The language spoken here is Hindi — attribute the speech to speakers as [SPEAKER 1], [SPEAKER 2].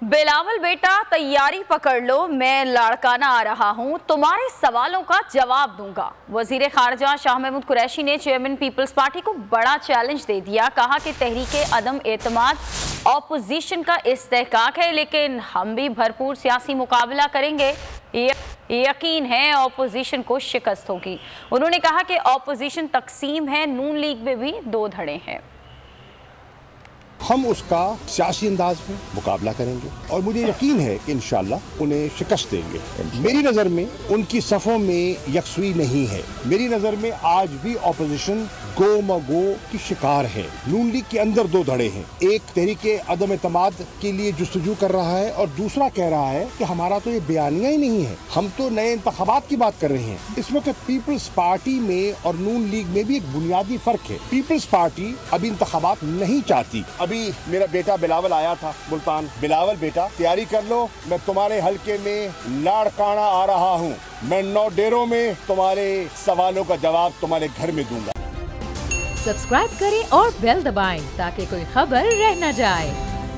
[SPEAKER 1] बिलावल बेटा तैयारी पकड़ लो, मैं लाड़काना आ रहा हूं, तुम्हारे सवालों का जवाब दूंगा। वजीर खारजा शाह महमूद कुरैशी ने चेयरमैन पीपल्स पार्टी को बड़ा चैलेंज दे दिया। कहा कि तहरीके अदम एतमाद ऑपोजिशन का इस्तेहकाक है, लेकिन हम भी भरपूर सियासी मुकाबला करेंगे। यकीन है ऑपोजिशन को शिकस्त होगी। उन्होंने कहा कि ऑपोजिशन तकसीम है, नून लीग में भी दो धड़े हैं।
[SPEAKER 2] हम उसका सियासी अंदाज में मुकाबला करेंगे और मुझे यकीन है कि इंशाअल्लाह उन्हें शिकस्त देंगे। मेरी नज़र में उनकी सफ़ों में यकसुई नहीं है। मेरी नज़र में आज भी ऑपोजिशन गो मगो की शिकार है। नून लीग के अंदर दो धड़े हैं, एक तहरीके अदम एतमाद के लिए जुस्तजू कर रहा है और दूसरा कह रहा है कि हमारा तो ये बयानिया ही नहीं है, हम तो नए इंतखाबात की बात कर रहे हैं। इस वक्त पीपल्स पार्टी में और नून लीग में भी एक बुनियादी फर्क है। पीपल्स पार्टी अभी इंतखाबात नहीं चाहती। अभी मेरा बेटा बिलावल आया था मुल्तान। बिलावल बेटा तैयारी कर लो, मैं तुम्हारे हलके में लाड़काना आ रहा हूँ। मैं 9 डेरों में तुम्हारे सवालों का जवाब तुम्हारे घर में दूंगा।
[SPEAKER 3] सब्सक्राइब करें और बेल दबाएं ताकि कोई खबर रह न जाए।